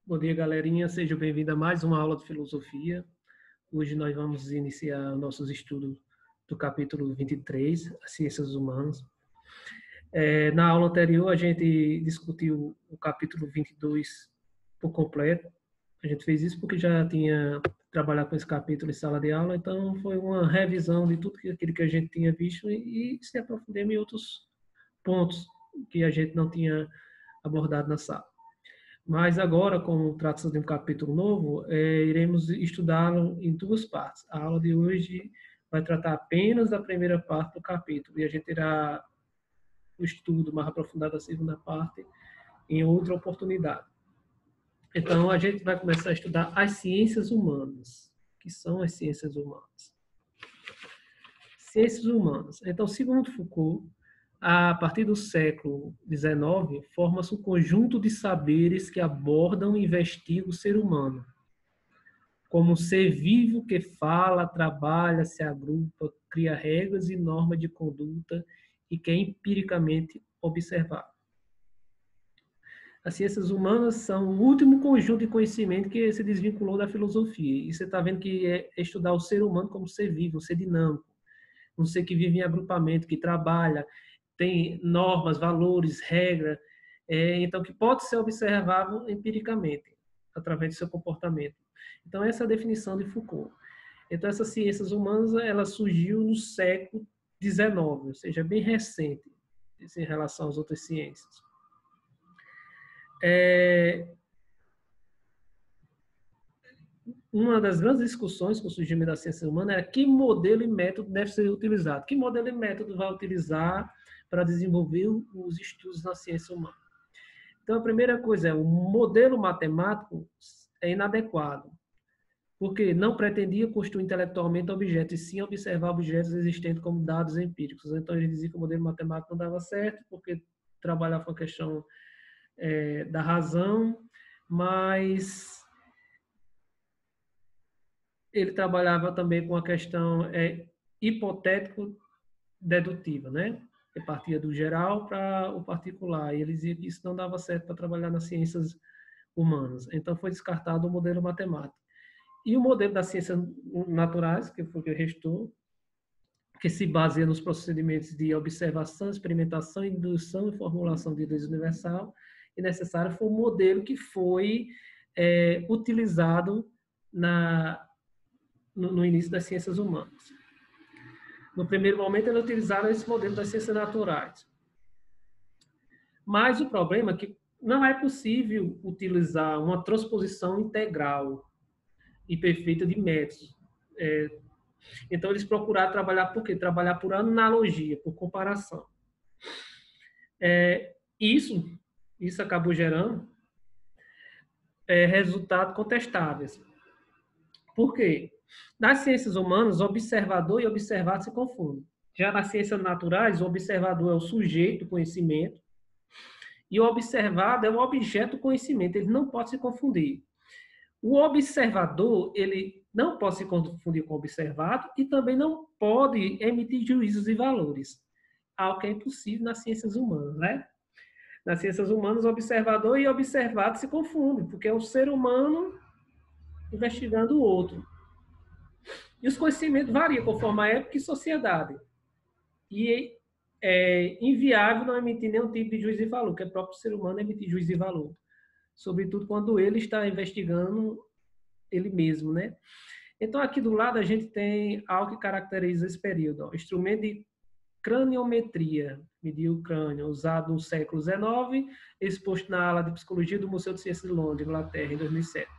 Bom dia, galerinha. Sejam bem-vindos a mais uma aula de filosofia. Hoje nós vamos iniciar nossos estudos do capítulo 23, as ciências humanas. Na aula anterior, a gente discutiu o capítulo 22 por completo. A gente fez isso porque já tinha trabalhado com esse capítulo em sala de aula, então foi uma revisão de tudo aquilo que a gente tinha visto e se aprofundando em outros pontos que a gente não tinha abordado na sala. Mas agora, como trata-se de um capítulo novo, iremos estudá-lo em duas partes. A aula de hoje vai tratar apenas da primeira parte do capítulo e a gente terá o estudo mais aprofundado da segunda parte em outra oportunidade. Então, a gente vai começar a estudar as ciências humanas. O que são as ciências humanas? Ciências humanas. Então, segundo Foucault, a partir do século XIX, forma-se um conjunto de saberes que abordam e investigam o ser humano, como um ser vivo que fala, trabalha, se agrupa, cria regras e normas de conduta e que é empiricamente observado. As ciências humanas são o último conjunto de conhecimento que se desvinculou da filosofia. E você está vendo que é estudar o ser humano como ser vivo, um ser dinâmico, um ser que vive em agrupamento, que trabalha, tem normas, valores, regras, então que pode ser observável empiricamente, através do seu comportamento. Então, essa é a definição de Foucault. Então, essas ciências humanas, ela surgiu no século XIX, ou seja, bem recente, em relação às outras ciências. Uma das grandes discussões com o surgimento da ciência humana era que modelo e método deve ser utilizado. Que modelo e método vai utilizar para desenvolver os estudos na ciência humana? Então, a primeira coisa é o modelo matemático é inadequado, porque não pretendia construir intelectualmente objetos, e sim observar objetos existentes como dados empíricos. Então, ele dizia que o modelo matemático não dava certo, porque trabalhava com a questão da razão, mas ele trabalhava também com a questão hipotético-dedutiva, né? Que partia do geral para o particular. E ele dizia que isso não dava certo para trabalhar nas ciências humanas. Então, foi descartado o modelo matemático. E o modelo das ciências naturais, que foi o que restou, que se baseia nos procedimentos de observação, experimentação, indução e formulação de leis universal e necessária, foi o modelo que foi utilizado no início das ciências humanas. No primeiro momento, eles utilizaram esse modelo das ciências naturais. Mas o problema é que não é possível utilizar uma transposição integral e perfeita de métodos. Então, eles procuraram trabalhar por quê? Trabalhar por analogia, por comparação. Isso acabou gerando resultados contestáveis. Por quê? Nas ciências humanas, observador e observado se confundem. Já nas ciências naturais, o observador é o sujeito do conhecimento e o observado é o objeto do conhecimento. Ele não pode se confundir. O observador, ele não pode se confundir com o observado e também não pode emitir juízos e valores, algo que é impossível nas ciências humanas, né? Nas ciências humanas, observador e observado se confundem, porque é o ser humano investigando o outro. E os conhecimentos variam conforme a época e sociedade. E é inviável não emitir nenhum tipo de juízo de valor, que é o próprio ser humano emitir juízo de valor. Sobretudo quando ele está investigando ele mesmo, né? Então, aqui do lado, a gente tem algo que caracteriza esse período. Ó, instrumento de craniometria, medir o crânio, usado no século XIX, exposto na ala de psicologia do Museu de Ciências de Londres, Inglaterra, em 2007.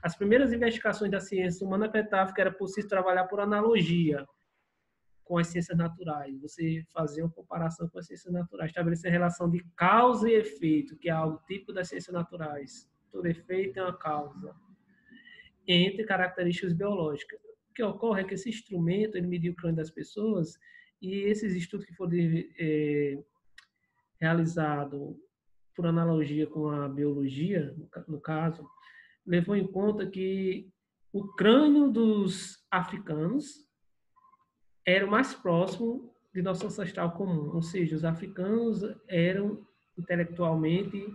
As primeiras investigações da ciência humana acreditavam que era possível trabalhar por analogia com as ciências naturais. Você fazer uma comparação com as ciências naturais, estabelecer a relação de causa e efeito, que é algo típico das ciências naturais. Todo efeito tem uma causa, entre características biológicas. O que ocorre é que esse instrumento, ele mediu o crânio das pessoas, e esses estudos que foram realizados por analogia com a biologia, no caso, levou em conta que o crânio dos africanos era o mais próximo de nosso ancestral comum, ou seja, os africanos eram intelectualmente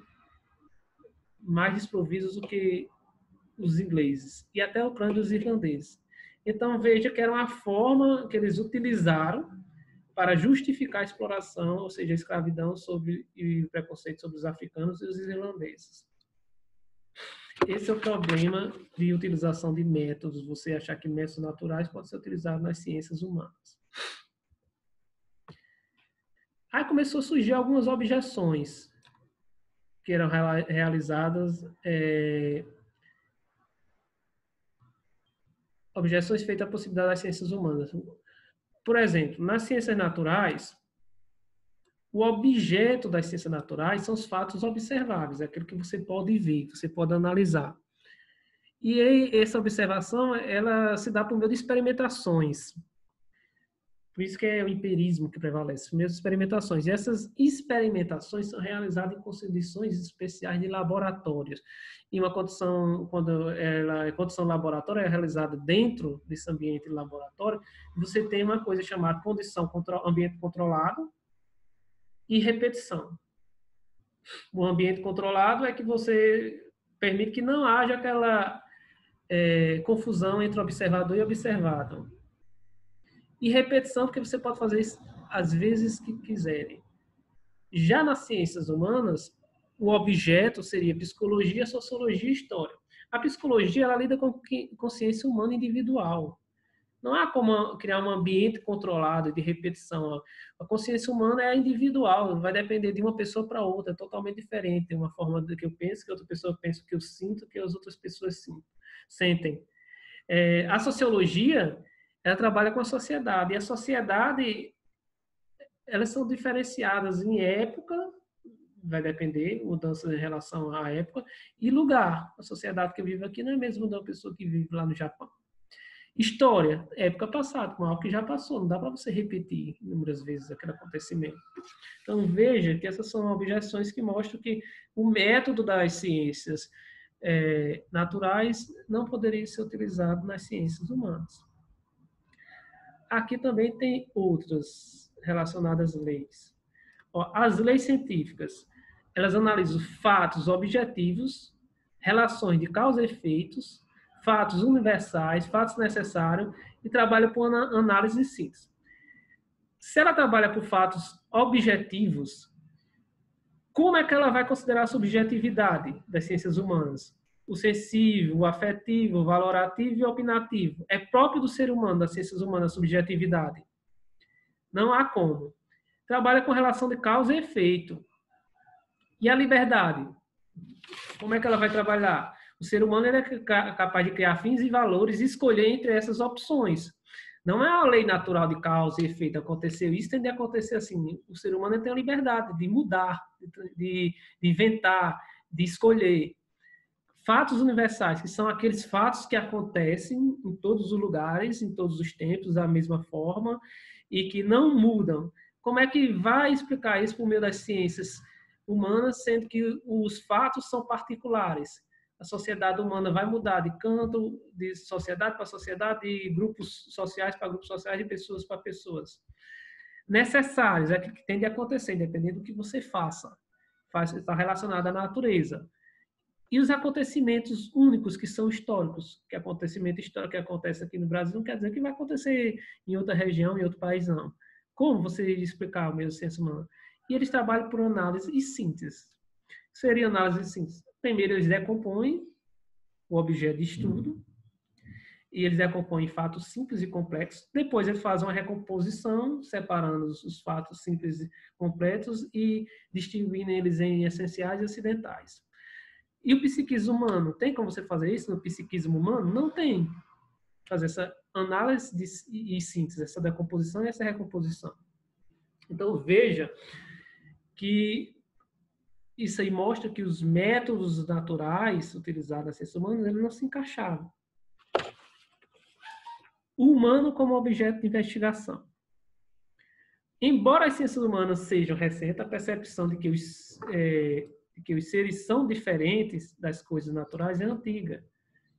mais desprovidos do que os ingleses e até o plano dos irlandeses. Então, veja que era uma forma que eles utilizaram para justificar a exploração, ou seja, a escravidão e o preconceito sobre os africanos e os irlandeses. Esse é o problema de utilização de métodos. Você achar que métodos naturais podem ser utilizados nas ciências humanas. Aí começou a surgir algumas objeções que eram realizadas, objeções feitas à possibilidade das ciências humanas. Por exemplo, nas ciências naturais, o objeto das ciências naturais são os fatos observáveis, é aquilo que você pode ver, que você pode analisar. E aí, essa observação, ela se dá por meio de experimentações. Por isso que é o empirismo que prevalece, por meio de experimentações. E essas experimentações são realizadas em condições especiais de laboratórios. E uma condição, quando a condição laboratória é realizada dentro desse ambiente de laboratório, você tem uma coisa chamada condição ambiente controlado e repetição. O ambiente controlado é que você permite que não haja aquela confusão entre observador e observado. E repetição, porque você pode fazer isso às vezes que quiserem. Já nas ciências humanas, o objeto seria psicologia, sociologia e história. A psicologia, ela lida com consciência humana individual. Não há como criar um ambiente controlado de repetição. A consciência humana é individual, vai depender de uma pessoa para outra, é totalmente diferente. Uma forma do que eu penso, que outra pessoa pensa, que eu sinto, que as outras pessoas sentem. A sociologia, ela trabalha com a sociedade, e a sociedade, elas são diferenciadas em época, vai depender, mudança em relação à época, e lugar. A sociedade que eu vivo aqui não é mesmo da pessoa que vive lá no Japão. História, época passada, com algo que já passou, não dá para você repetir inúmeras vezes aquele acontecimento. Então, veja que essas são objeções que mostram que o método das ciências naturais não poderia ser utilizado nas ciências humanas. Aqui também tem outras relacionadas às leis. As leis científicas, elas analisam fatos objetivos, relações de causa e efeitos, fatos universais, fatos necessários e trabalha por análise e síntese. Se ela trabalha por fatos objetivos, como é que ela vai considerar a subjetividade das ciências humanas? O sensível, o afetivo, o valorativo e o opinativo. É próprio do ser humano, das ciências humanas, a subjetividade. Não há como. Trabalha com relação de causa e efeito. E a liberdade? Como é que ela vai trabalhar? O ser humano é capaz de criar fins e valores e escolher entre essas opções. Não é a lei natural de causa e efeito. Aconteceu isso, tem de acontecer assim. O ser humano tem a liberdade de mudar, de inventar, de escolher. Fatos universais, que são aqueles fatos que acontecem em todos os lugares, em todos os tempos, da mesma forma, e que não mudam. Como é que vai explicar isso por meio das ciências humanas, sendo que os fatos são particulares? A sociedade humana vai mudar de canto, de sociedade para sociedade, de grupos sociais para grupos sociais, de pessoas para pessoas. Necessários, é que tem de acontecer, independente do que você faça. Está relacionado à natureza. E os acontecimentos únicos que são históricos, que acontecimento histórico que acontece aqui no Brasil não quer dizer que vai acontecer em outra região, em outro país, não. Como você iria explicar o mesmo ciência humana? E eles trabalham por análise e síntese. Seria análise e síntese. Primeiro, eles decompõem o objeto de estudo, e eles decompõem fatos simples e complexos. Depois, eles fazem uma recomposição, separando os fatos simples e completos e distribuindo eles em essenciais e acidentais. E o psiquismo humano, tem como você fazer isso no psiquismo humano? Não tem. Fazer essa análise e síntese, essa decomposição e essa recomposição. Então, veja que isso aí mostra que os métodos naturais utilizados na ciência humana, eles não se encaixavam. O humano como objeto de investigação. Embora as ciências humanas sejam recentes, a percepção de que os seres são diferentes das coisas naturais é antiga.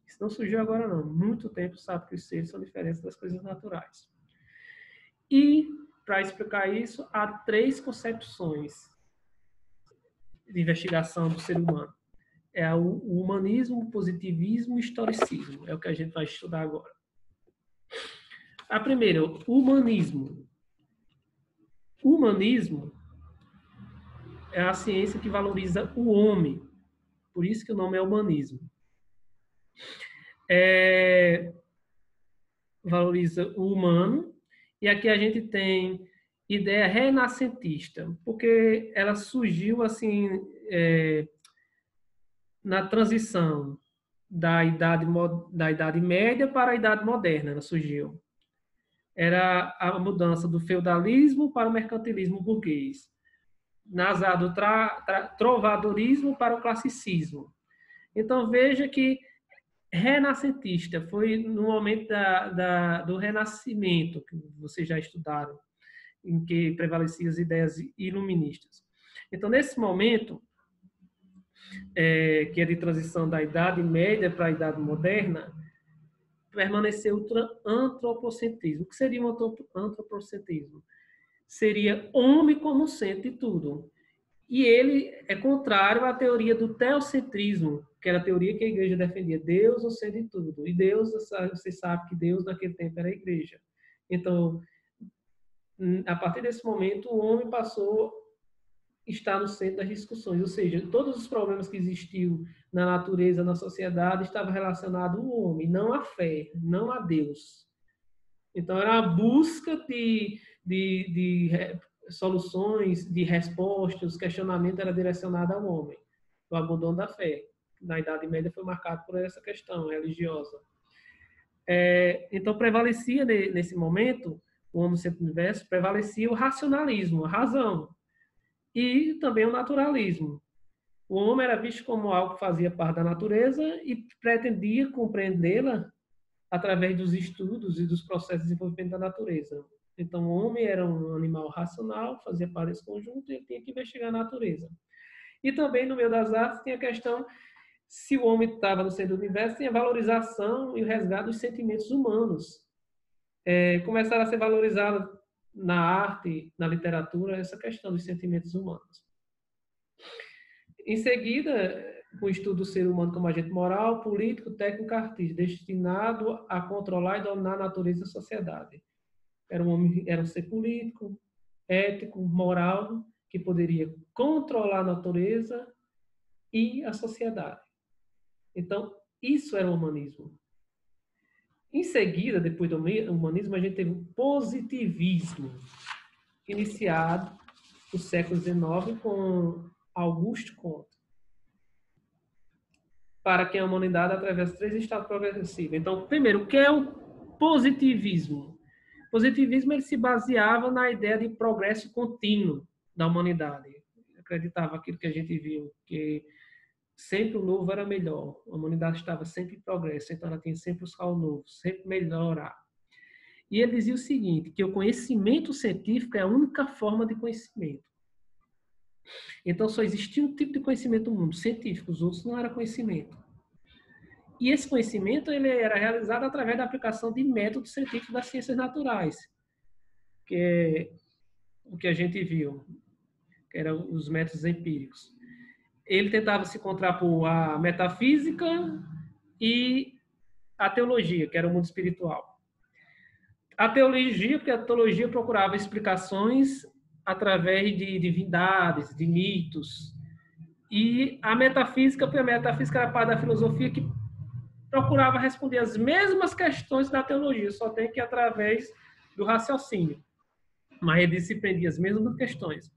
Isso não surgiu agora, não. Muito tempo sabe que os seres são diferentes das coisas naturais. E, para explicar isso, há 3 concepções de investigação do ser humano. É o humanismo, o positivismo e o historicismo. É o que a gente vai estudar agora. A primeira, o humanismo. O humanismo é a ciência que valoriza o homem. Por isso que o nome é humanismo. Valoriza o humano. E aqui a gente tem ideia renascentista, porque ela surgiu assim na transição da idade média para a idade moderna. Ela surgiu. Era a mudança do feudalismo para o mercantilismo burguês, nasar do trovadorismo para o classicismo. Então veja que renascentista foi no momento do renascimento, que vocês já estudaram, em que prevaleciam as ideias iluministas. Então, nesse momento, que é de transição da Idade Média para a Idade Moderna, permaneceu o antropocentrismo. O que seria um antropocentrismo? Seria homem como centro de tudo. E ele é contrário à teoria do teocentrismo, que era a teoria que a igreja defendia. Deus no centro de tudo. E Deus, você sabe que Deus naquele tempo era a igreja. Então, a partir desse momento, o homem passou a estar no centro das discussões. Ou seja, todos os problemas que existiam na natureza, na sociedade, estavam relacionados ao homem, não à fé, não a Deus. Então, era a busca de soluções, de respostas, questionamento era direcionado ao homem. O abandono da fé. Na Idade Média foi marcado por essa questão religiosa. Então, prevalecia nesse momento, o homem centro do universo, prevalecia o racionalismo, a razão, e também o naturalismo. O homem era visto como algo que fazia parte da natureza e pretendia compreendê-la através dos estudos e dos processos de desenvolvimento da natureza. Então, o homem era um animal racional, fazia parte desse conjunto e ele tinha que investigar a natureza. E também, no meio das artes, tem a questão, se o homem estava no centro do universo, tem a valorização e o resgate dos sentimentos humanos. Começaram a ser valorizados na arte, na literatura, essa questão dos sentimentos humanos. Em seguida, o estudo do ser humano como agente moral, político, técnico, artístico, destinado a controlar e dominar a natureza e a sociedade. Era um ser político, ético, moral, que poderia controlar a natureza e a sociedade. Então, isso era o humanismo. Em seguida, depois do humanismo, a gente teve o positivismo, iniciado no século XIX com Auguste Comte, para que a humanidade atravesse 3 estados progressivos. Então, primeiro, o que é o positivismo? O positivismo ele se baseava na ideia de progresso contínuo da humanidade. Acreditava aquilo que a gente viu, que sempre o novo era melhor. A humanidade estava sempre em progresso, então ela tinha sempre buscar o novo, sempre melhorar. E ele dizia o seguinte, que o conhecimento científico é a única forma de conhecimento. Então, só existia um tipo de conhecimento no mundo, científico, os outros não era conhecimento. E esse conhecimento ele era realizado através da aplicação de métodos científicos das ciências naturais, que é o que a gente viu, que eram os métodos empíricos. Ele tentava se contrapor à metafísica e à teologia, que era o mundo espiritual. A teologia, porque a teologia procurava explicações através de divindades, de mitos. E a metafísica, porque a metafísica era parte da filosofia que procurava responder as mesmas questões da teologia, só tem que através do raciocínio. Mas ele se prendia as mesmas questões.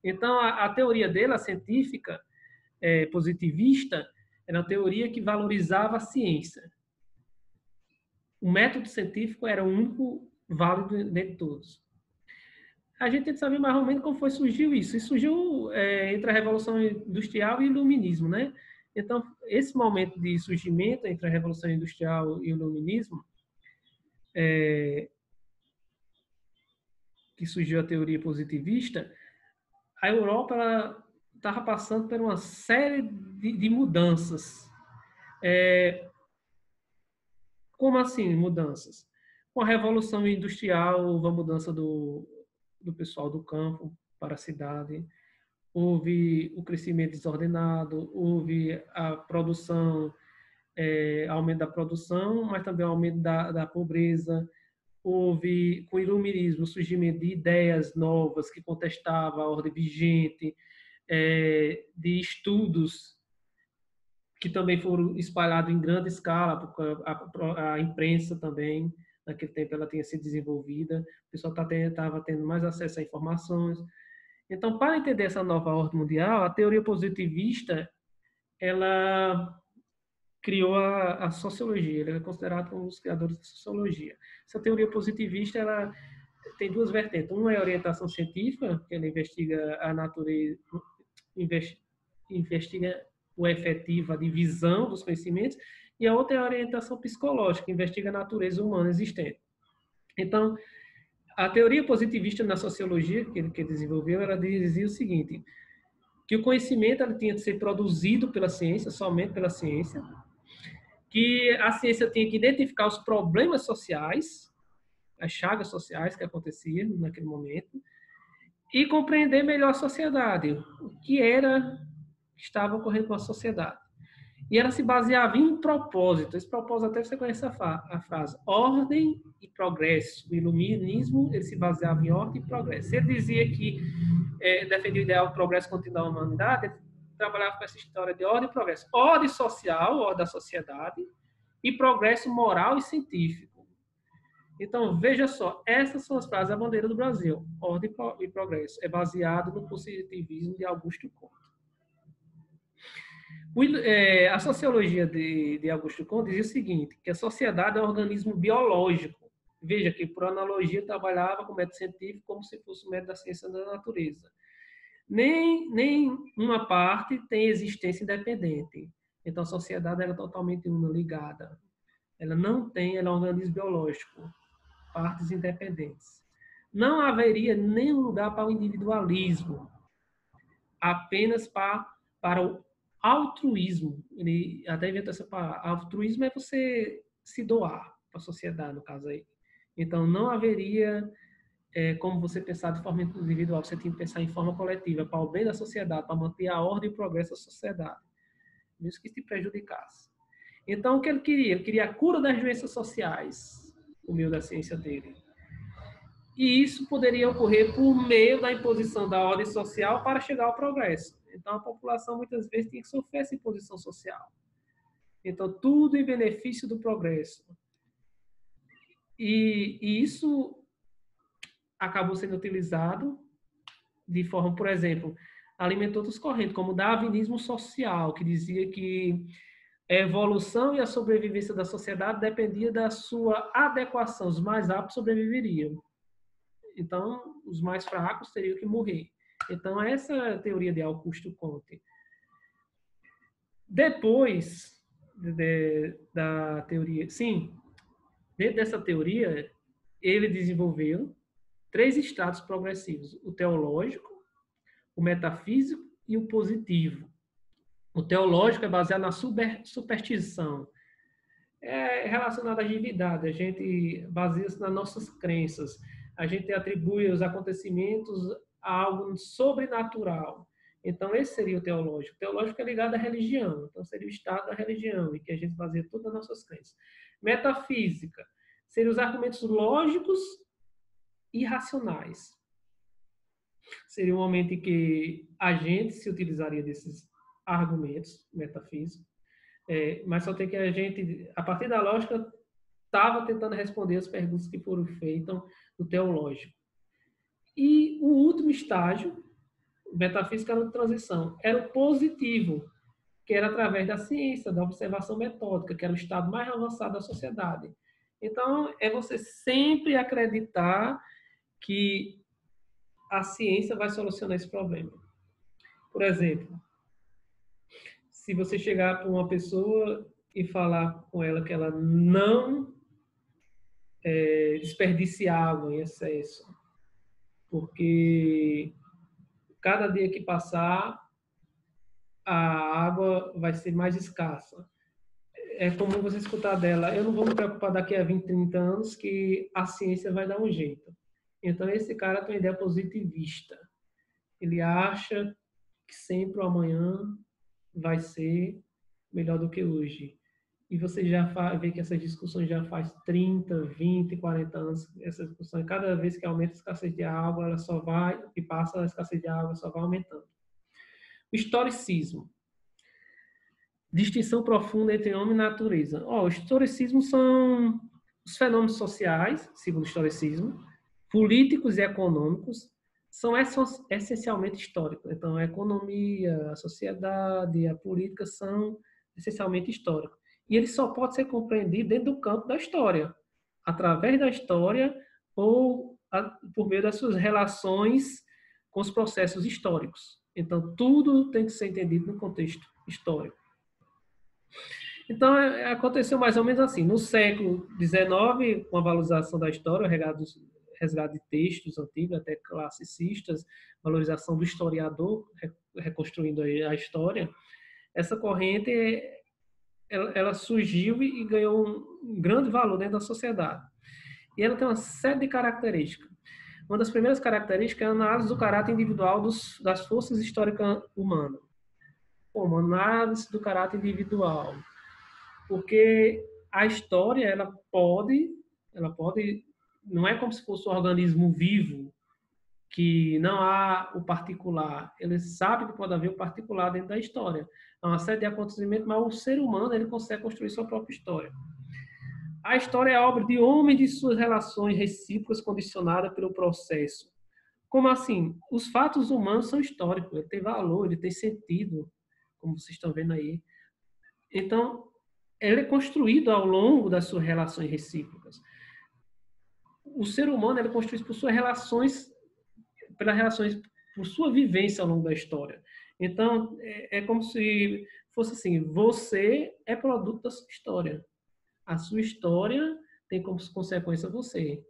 Então, a teoria dele, a científica, positivista, era uma teoria que valorizava a ciência. O método científico era o único válido dentre todos. A gente tem que saber mais ou menos como foi surgiu isso. Isso surgiu entre a Revolução Industrial e o Iluminismo, né? Então, esse momento de surgimento entre a Revolução Industrial e o Iluminismo, que surgiu a teoria positivista, a Europa estava passando por uma série de mudanças. Como assim mudanças? Com a Revolução Industrial, houve a mudança do pessoal do campo para a cidade. houve o crescimento desordenado, houve a produção, aumento da produção, mas também aumento da pobreza. Houve, com o iluminismo, o surgimento de ideias novas que contestavam a ordem vigente, de estudos que também foram espalhados em grande escala, porque a imprensa também, naquele tempo, ela tinha sido desenvolvida, o pessoal estava tendo mais acesso a informações. Então, para entender essa nova ordem mundial, a teoria positivista, ela criou a sociologia, ele é considerado um dos criadores da sociologia. Essa teoria positivista, ela tem duas vertentes. Uma é a orientação científica, que ela investiga a natureza, investiga o efetivo, a divisão dos conhecimentos, e a outra é a orientação psicológica, que investiga a natureza humana existente. Então, a teoria positivista na sociologia, que ele desenvolveu, ela dizia o seguinte, que o conhecimento ele tinha de ser produzido pela ciência, somente pela ciência, que a ciência tinha que identificar os problemas sociais, as chagas sociais que aconteciam naquele momento, e compreender melhor a sociedade, o que estava ocorrendo com a sociedade. E ela se baseava em um propósito. Esse propósito, até você conhece a frase, ordem e progresso. O iluminismo, ele se baseava em ordem e progresso. Ele dizia que defendia o ideal do progresso contínuo da humanidade, ele trabalhava com essa história de ordem e progresso. Ordem social, ordem da sociedade, e progresso moral e científico. Então, veja só, essas são as frases da bandeira do Brasil. Ordem e progresso. É baseado no positivismo de Augusto Comte. A sociologia de Augusto Comte dizia o seguinte, que a sociedade é um organismo biológico. Veja que, por analogia, trabalhava com o método científico como se fosse o método da ciência da natureza. Nem uma parte tem existência independente. Então, a sociedade é totalmente uma ligada. Ela não tem, ela é um organismo biológico, partes independentes. Não haveria nenhum lugar para o individualismo, apenas para o altruísmo. Ele até inventou essa palavra. Altruísmo é você se doar para a sociedade, no caso aí. Então, não haveria como você pensar de forma individual, você tem que pensar em forma coletiva, para o bem da sociedade, para manter a ordem e o progresso da sociedade, mesmo que isso te prejudicasse. Então, o que ele queria? Ele queria a cura das doenças sociais, por meio da ciência dele. E isso poderia ocorrer por meio da imposição da ordem social para chegar ao progresso. Então, a população muitas vezes tinha que sofrer essa imposição social. Então, tudo em benefício do progresso. E isso acabou sendo utilizado de forma, por exemplo, alimentou outras correntes, como o darwinismo social, que dizia que a evolução e a sobrevivência da sociedade dependia da sua adequação. Os mais aptos sobreviveriam. Então, os mais fracos teriam que morrer. Então, essa é a teoria de Augusto Comte. Depois da teoria, sim, dentro dessa teoria, ele desenvolveu 3 estados progressivos: o teológico, o metafísico e o positivo. O teológico é baseado na superstição, é relacionado à divindade, a gente baseia-se nas nossas crenças, a gente atribui os acontecimentos a algo sobrenatural. Então, esse seria o teológico. O teológico é ligado à religião, então seria o estado da religião, em que a gente baseia todas as nossas crenças. Metafísica seriam os argumentos lógicos e racionais. Seria um momento em que a gente se utilizaria desses argumentos metafísicos, mas só tem que a gente, a partir da lógica, estava tentando responder as perguntas que foram feitas no teológico. E o último estágio, metafísica era de transição, era o positivo, que era através da ciência, da observação metódica, que era o estado mais avançado da sociedade. Então, é você sempre acreditar que a ciência vai solucionar esse problema. Por exemplo, se você chegar para uma pessoa e falar com ela que ela não desperdice água em excesso, porque cada dia que passar, a água vai ser mais escassa. É comum você escutar dela, eu não vou me preocupar daqui a 20, 30 anos que a ciência vai dar um jeito. Então, esse cara tem uma ideia positivista. Ele acha que sempre o amanhã vai ser melhor do que hoje. E você já vê que essas discussões já faz 30, 20, 40 anos. Essa discussão, cada vez que aumenta a escassez de água, ela só vai, e passa a escassez de água, só vai aumentando. O historicismo. Distinção profunda entre homem e natureza. O historicismo são os fenômenos sociais, segundo o historicismo, políticos e econômicos, são essencialmente históricos. Então, a economia, a sociedade, a política são essencialmente históricos. E ele só pode ser compreendido dentro do campo da história, através da história ou por meio das suas relações com os processos históricos. Então, tudo tem que ser entendido no contexto histórico. Então, aconteceu mais ou menos assim. No século XIX, com a valorização da história, resgate de textos antigos, até classicistas, valorização do historiador, reconstruindo a história, essa corrente ela surgiu e ganhou um grande valor dentro da sociedade. E ela tem uma série de características. Uma das primeiras características é a análise do caráter individual das forças históricas humanas. Uma análise do caráter individual. Porque a história, ela pode, não é como se fosse um organismo vivo, que não há o particular. Ele sabe que pode haver o particular dentro da história. É uma série de acontecimentos, mas o ser humano, ele consegue construir sua própria história. A história é a obra de homem de suas relações recíprocas condicionadas pelo processo. Como assim? Os fatos humanos são históricos, ele tem valor, ele tem sentido, como vocês estão vendo aí. Então, ele é construído ao longo das suas relações recíprocas. O ser humano ele é construído por suas relações, por sua vivência ao longo da história. Então, é como se fosse assim, você é produto da sua história. A sua história tem como consequência você.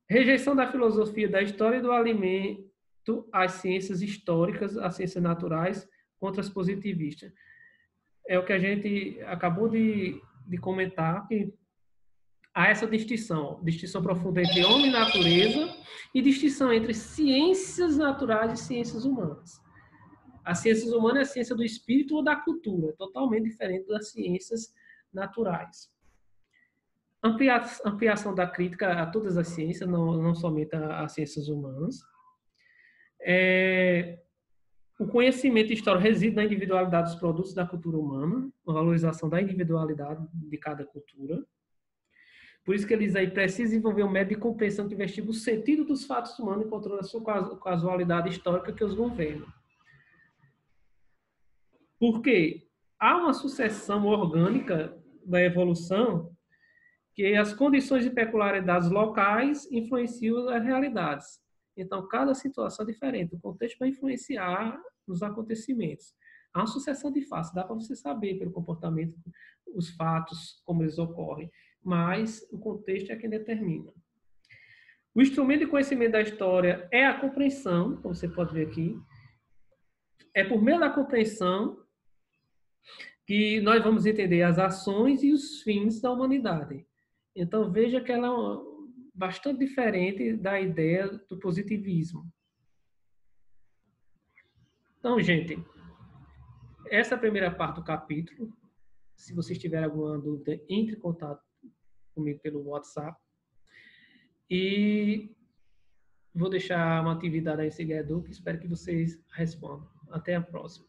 Rejeição da filosofia da história e do alimento às ciências históricas, às ciências naturais, contra as positivistas. É o que a gente acabou de comentar, que há essa distinção profunda entre homem e natureza e distinção entre ciências naturais e ciências humanas. As ciências humanas é a ciência do espírito ou da cultura, totalmente diferente das ciências naturais. Ampliação da crítica a todas as ciências, não somente às ciências humanas. O conhecimento histórico reside na individualidade dos produtos da cultura humana, a valorização da individualidade de cada cultura. Por isso que eles aí precisam desenvolver um método de compreensão que investiga o sentido dos fatos humanos e controla a sua casualidade histórica que os governa. Porque há uma sucessão orgânica da evolução que as condições e peculiaridades locais influenciam as realidades. Então, cada situação é diferente. O contexto vai influenciar nos acontecimentos. Há uma sucessão de fatos. Dá para você saber pelo comportamento, os fatos, como eles ocorrem. Mas o contexto é quem determina. O instrumento de conhecimento da história é a compreensão, como você pode ver aqui. É por meio da compreensão que nós vamos entender as ações e os fins da humanidade. Então, veja que ela é bastante diferente da ideia do positivismo. Então, gente, essa é a primeira parte do capítulo. Se vocês tiverem alguma dúvida, entre em contato comigo pelo WhatsApp. E vou deixar uma atividade aí em seguida, que espero que vocês respondam. Até a próxima.